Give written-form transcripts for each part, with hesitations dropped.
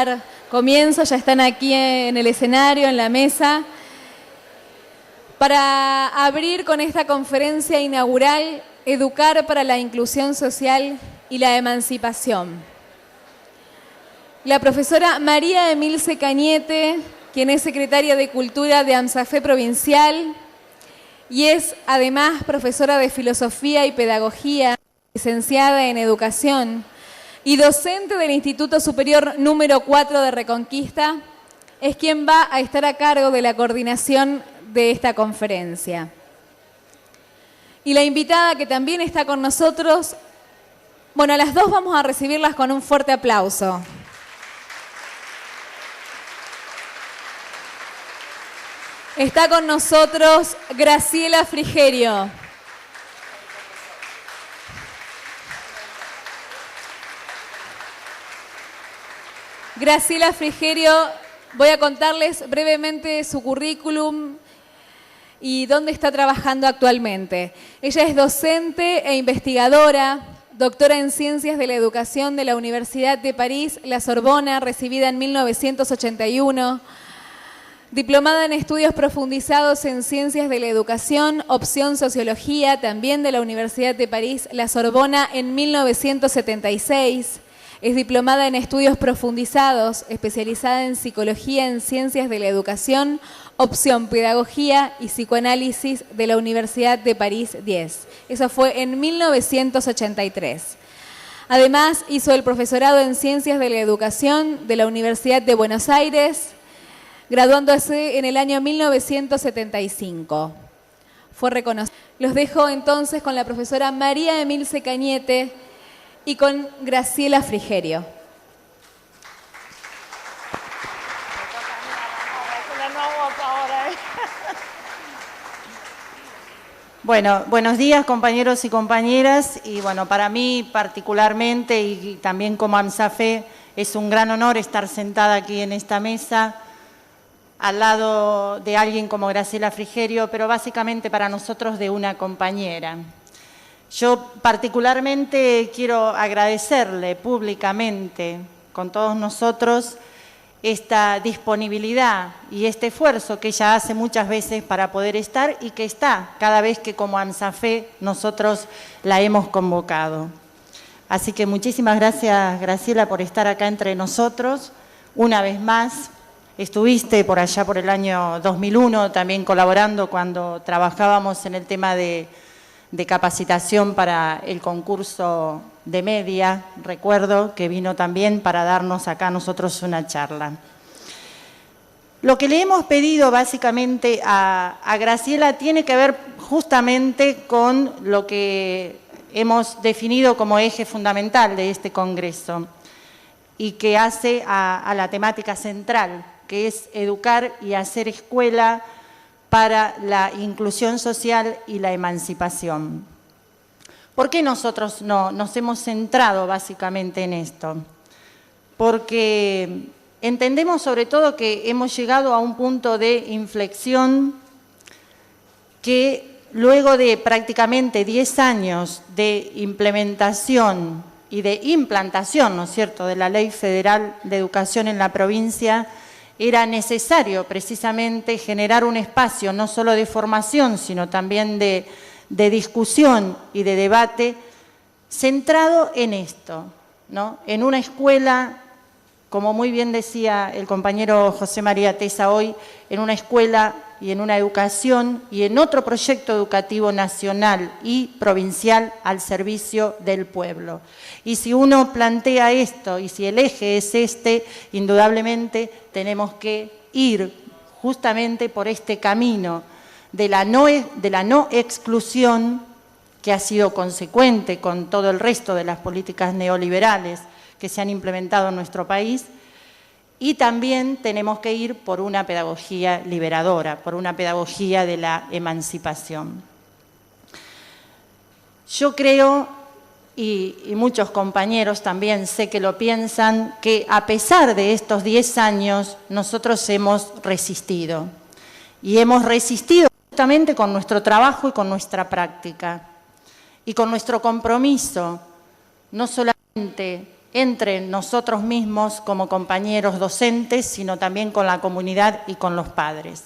dar comienzo, ya están aquí en el escenario, en la mesa, para abrir con esta conferencia inaugural Educar para la Inclusión Social y la Emancipación. La profesora María Emilce Cañete, quien es secretaria de Cultura de AMSAFE Provincial y es además profesora de Filosofía y Pedagogía, licenciada en Educación y docente del Instituto Superior número 4 de Reconquista, es quien va a estar a cargo de la coordinación de esta conferencia. Y la invitada que también está con nosotros, bueno, a las dos vamos a recibirlas con un fuerte aplauso. Está con nosotros Graciela Frigerio. Graciela Frigerio, voy a contarles brevemente su currículum y dónde está trabajando actualmente. Ella es docente e investigadora, doctora en Ciencias de la Educación de la Universidad de París, La Sorbona, recibida en 1981, diplomada en Estudios Profundizados en Ciencias de la Educación, opción Sociología, también de la Universidad de París, La Sorbona, en 1976. Es diplomada en Estudios Profundizados, especializada en Psicología en Ciencias de la Educación, opción Pedagogía y Psicoanálisis de la Universidad de París 10. Eso fue en 1983. Además, hizo el profesorado en Ciencias de la Educación de la Universidad de Buenos Aires, graduándose en el año 1975. Fue reconocido. Los dejo entonces con la profesora María Emilce Cañete y con Graciela Frigerio. Bueno, buenos días compañeros y compañeras, y bueno, para mí particularmente y también como AMSAFE es un gran honor estar sentada aquí en esta mesa al lado de alguien como Graciela Frigerio, pero básicamente para nosotros de una compañera. Yo particularmente quiero agradecerle públicamente con todos nosotros esta disponibilidad y este esfuerzo que ella hace muchas veces para poder estar y que está cada vez que como AMSAFE nosotros la hemos convocado. Así que muchísimas gracias, Graciela, por estar acá entre nosotros. Una vez más, estuviste por allá por el año 2001 también colaborando cuando trabajábamos en el tema de capacitación para el concurso de media, recuerdo que vino también para darnos acá a nosotros una charla. Lo que le hemos pedido básicamente a Graciela tiene que ver justamente con lo que hemos definido como eje fundamental de este congreso y que hace a la temática central, que es educar y hacer escuela para la inclusión social y la emancipación. ¿Por qué nosotros nos hemos centrado básicamente en esto? Porque entendemos sobre todo que hemos llegado a un punto de inflexión que luego de prácticamente 10 años de implementación y de implantación, ¿no es cierto?, de la Ley Federal de Educación en la provincia, era necesario precisamente generar un espacio no solo de formación, sino también de discusión y de debate centrado en esto, ¿no? En una escuela, como muy bien decía el compañero José María Tesa hoy, en una escuela y en una educación y en otro proyecto educativo nacional y provincial al servicio del pueblo. Y si uno plantea esto y si el eje es este, indudablemente tenemos que ir justamente por este camino de la no exclusión, que ha sido consecuente con todo el resto de las políticas neoliberales que se han implementado en nuestro país, y también tenemos que ir por una pedagogía liberadora, por una pedagogía de la emancipación. Yo creo, y muchos compañeros también sé que lo piensan, que a pesar de estos 10 años nosotros hemos resistido. Y hemos resistido justamente con nuestro trabajo y con nuestra práctica. Y con nuestro compromiso, no solamente entre nosotros mismos como compañeros docentes, sino también con la comunidad y con los padres.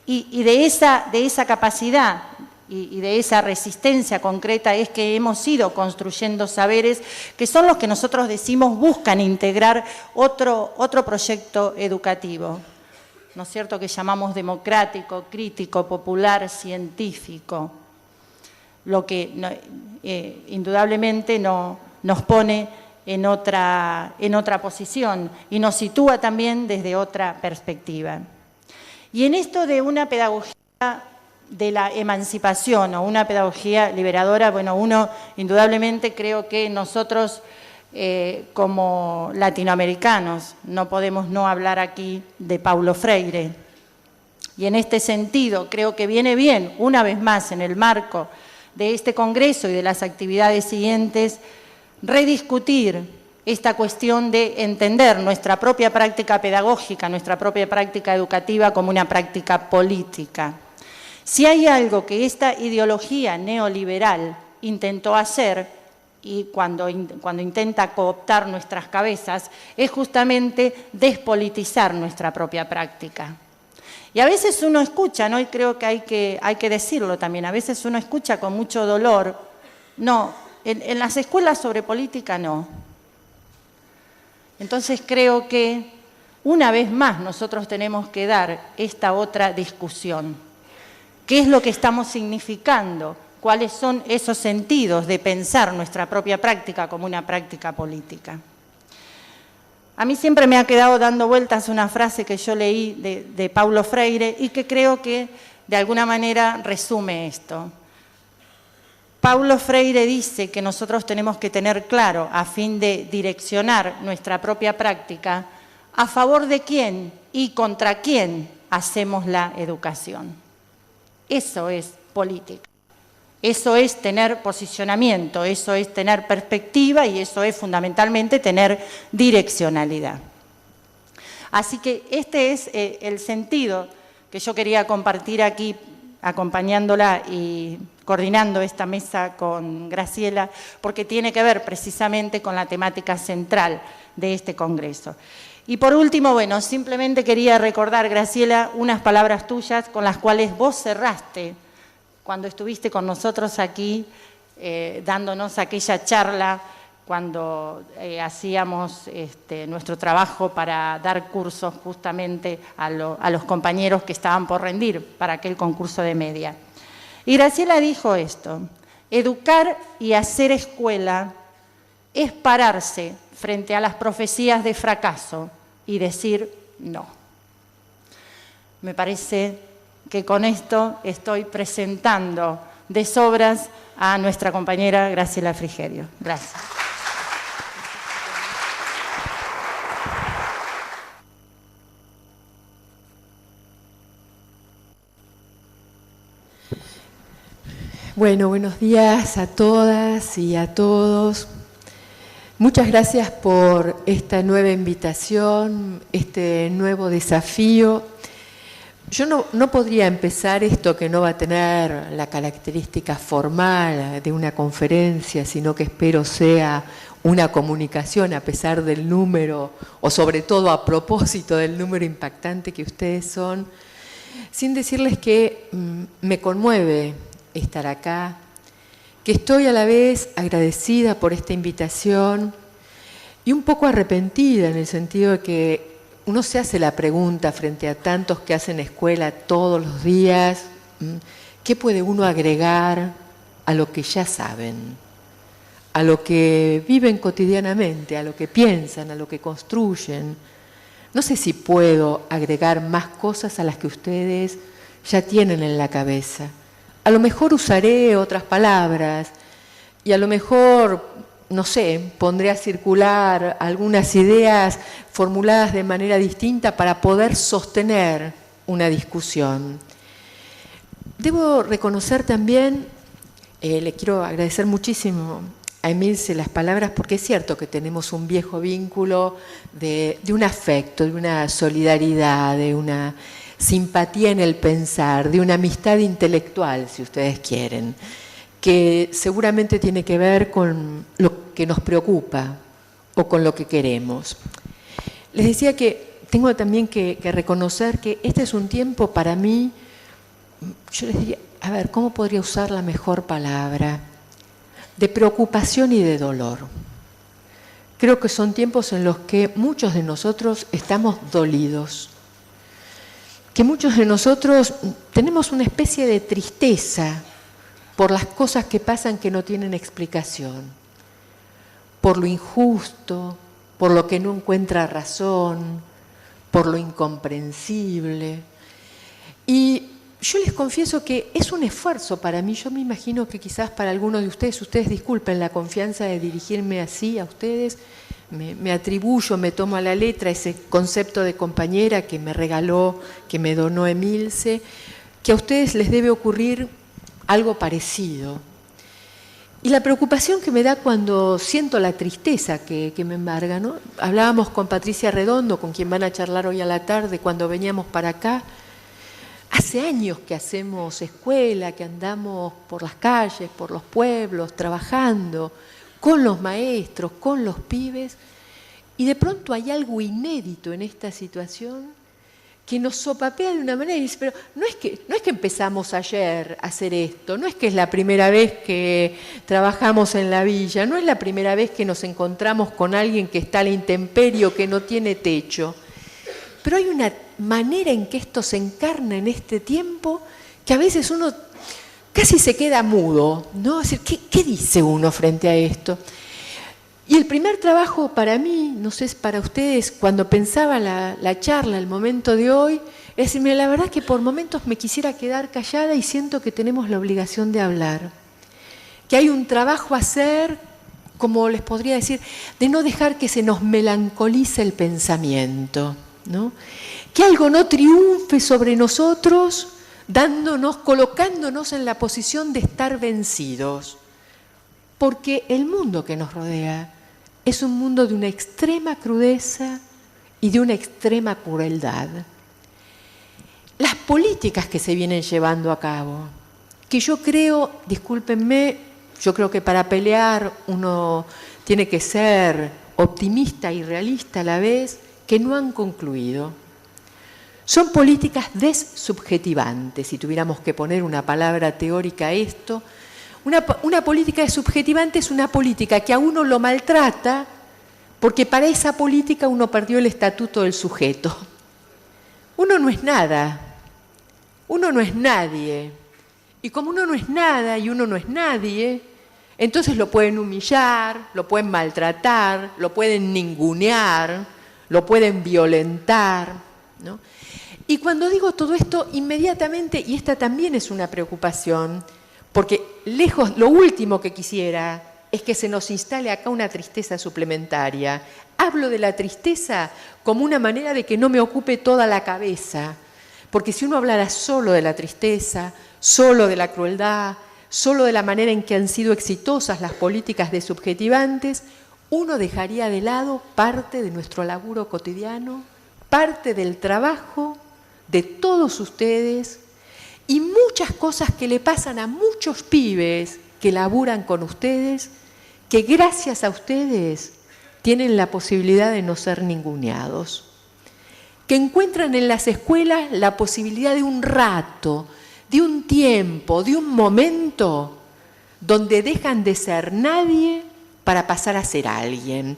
Y de esa capacidad y de esa resistencia concreta es que hemos ido construyendo saberes que son los que nosotros decimos buscan integrar otro proyecto educativo, ¿no es cierto?, que llamamos democrático, crítico, popular, científico, lo que indudablemente nos pone en otra posición y nos sitúa también desde otra perspectiva. Y en esto de una pedagogía de la emancipación o una pedagogía liberadora, bueno, uno indudablemente creo que nosotros como latinoamericanos no podemos no hablar aquí de Paulo Freire. Y en este sentido creo que viene bien, una vez más, en el marco de este congreso y de las actividades siguientes, rediscutir esta cuestión de entender nuestra propia práctica pedagógica, nuestra propia práctica educativa como una práctica política. Si hay algo que esta ideología neoliberal intentó hacer, y cuando intenta cooptar nuestras cabezas, es justamente despolitizar nuestra propia práctica. Y a veces uno escucha, ¿no?, y creo que hay que decirlo también, a veces uno escucha con mucho dolor, no, en las escuelas sobre política no. Entonces creo que una vez más nosotros tenemos que dar esta otra discusión. ¿Qué es lo que estamos significando? ¿Cuáles son esos sentidos de pensar nuestra propia práctica como una práctica política? A mí siempre me ha quedado dando vueltas una frase que yo leí de Paulo Freire y que creo que de alguna manera resume esto. Paulo Freire dice que nosotros tenemos que tener claro, a fin de direccionar nuestra propia práctica, a favor de quién y contra quién hacemos la educación. Eso es política. Eso es tener posicionamiento, eso es tener perspectiva y eso es fundamentalmente tener direccionalidad. Así que este es el sentido que yo quería compartir aquí, acompañándola y coordinando esta mesa con Graciela, porque tiene que ver precisamente con la temática central de este congreso. Y por último, bueno, simplemente quería recordar, Graciela, unas palabras tuyas con las cuales vos cerraste cuando estuviste con nosotros aquí, dándonos aquella charla cuando hacíamos nuestro trabajo para dar cursos justamente a los compañeros que estaban por rendir para aquel concurso de media. Y Graciela dijo esto: educar y hacer escuela es pararse frente a las profecías de fracaso y decir no. Me parece que con esto estoy presentando de sobras a nuestra compañera Graciela Frigerio. Gracias. Bueno, buenos días a todas y a todos. Muchas gracias por esta nueva invitación, este nuevo desafío. Yo no podría empezar esto que no va a tener la característica formal de una conferencia, sino que espero sea una comunicación a pesar del número, o sobre todo a propósito del número impactante que ustedes son, sin decirles que me conmueve estar acá, que estoy a la vez agradecida por esta invitación y un poco arrepentida en el sentido de que uno se hace la pregunta frente a tantos que hacen escuela todos los días, ¿qué puede uno agregar a lo que ya saben, a lo que viven cotidianamente, a lo que piensan, a lo que construyen? No sé si puedo agregar más cosas a las que ustedes ya tienen en la cabeza. A lo mejor usaré otras palabras y a lo mejor, no sé, pondré a circular algunas ideas formuladas de manera distinta para poder sostener una discusión. Debo reconocer también, le quiero agradecer muchísimo a Emilce las palabras, porque es cierto que tenemos un viejo vínculo de un afecto, de una solidaridad, de una simpatía en el pensar, de una amistad intelectual, si ustedes quieren, que seguramente tiene que ver con lo que nos preocupa o con lo que queremos. Les decía que tengo también que reconocer que este es un tiempo para mí, yo les diría, a ver, ¿cómo podría usar la mejor palabra? De preocupación y de dolor. Creo que son tiempos en los que muchos de nosotros estamos dolidos, que muchos de nosotros tenemos una especie de tristeza por las cosas que pasan que no tienen explicación, por lo injusto, por lo que no encuentra razón, por lo incomprensible. Y yo les confieso que es un esfuerzo para mí, yo me imagino que quizás para algunos de ustedes disculpen la confianza de dirigirme así a ustedes, me atribuyo, me tomo a la letra ese concepto de compañera que me regaló, que me donó Emilce, que a ustedes les debe ocurrir algo parecido. Y la preocupación que me da cuando siento la tristeza que me embarga, ¿no? Hablábamos con Patricia Redondo, con quien van a charlar hoy a la tarde, cuando veníamos para acá. Hace años que hacemos escuela, que andamos por las calles, por los pueblos, trabajando con los maestros, con los pibes, y de pronto hay algo inédito en esta situación que nos sopapea de una manera y dice, pero no es que empezamos ayer a hacer esto, no es que es la primera vez que trabajamos en la villa, no es la primera vez que nos encontramos con alguien que está a la intemperie, que no tiene techo, pero hay una manera en que esto se encarna en este tiempo que a veces uno casi se queda mudo, ¿no? Es decir, ¿qué dice uno frente a esto? Y el primer trabajo para mí, no sé, para ustedes, cuando pensaba la charla, el momento de hoy, es decirme, la verdad que por momentos me quisiera quedar callada y siento que tenemos la obligación de hablar. Que hay un trabajo a hacer, como les podría decir, de no dejar que se nos melancolice el pensamiento, ¿no? Que algo no triunfe sobre nosotros, colocándonos en la posición de estar vencidos. Porque el mundo que nos rodea es un mundo de una extrema crudeza y de una extrema crueldad. Las políticas que se vienen llevando a cabo, que yo creo, discúlpenme, yo creo que para pelear uno tiene que ser optimista y realista a la vez, que no han concluido. Son políticas dessubjetivantes, si tuviéramos que poner una palabra teórica a esto. Una política dessubjetivante es una política que a uno lo maltrata porque para esa política uno perdió el estatuto del sujeto. Uno no es nada, uno no es nadie. Y como uno no es nada y uno no es nadie, entonces lo pueden humillar, lo pueden maltratar, lo pueden ningunear, lo pueden violentar, ¿no? Y cuando digo todo esto, inmediatamente, y esta también es una preocupación, porque lejos, lo último que quisiera es que se nos instale acá una tristeza suplementaria. Hablo de la tristeza como una manera de que no me ocupe toda la cabeza, porque si uno hablara solo de la tristeza, solo de la crueldad, solo de la manera en que han sido exitosas las políticas dessubjetivantes, uno dejaría de lado parte de nuestro laburo cotidiano, parte del trabajo de todos ustedes y muchas cosas que le pasan a muchos pibes que laburan con ustedes, que gracias a ustedes tienen la posibilidad de no ser ninguneados, que encuentran en las escuelas la posibilidad de un rato, de un tiempo, de un momento donde dejan de ser nadie para pasar a ser alguien.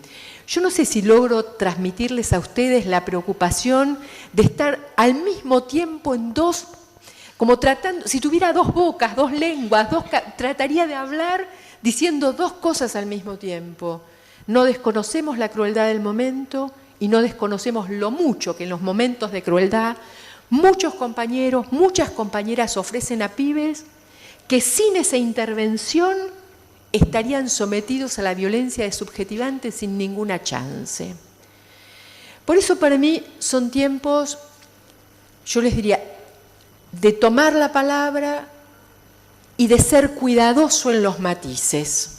Yo no sé si logro transmitirles a ustedes la preocupación de estar al mismo tiempo en dos, como tratando, si tuviera dos bocas, dos lenguas, trataría de hablar diciendo dos cosas al mismo tiempo. No desconocemos la crueldad del momento y no desconocemos lo mucho que en los momentos de crueldad muchos compañeros, muchas compañeras ofrecen a pibes que sin esa intervención estarían sometidos a la violencia dessubjetivante sin ninguna chance. Por eso para mí son tiempos, yo les diría, de tomar la palabra y de ser cuidadoso en los matices.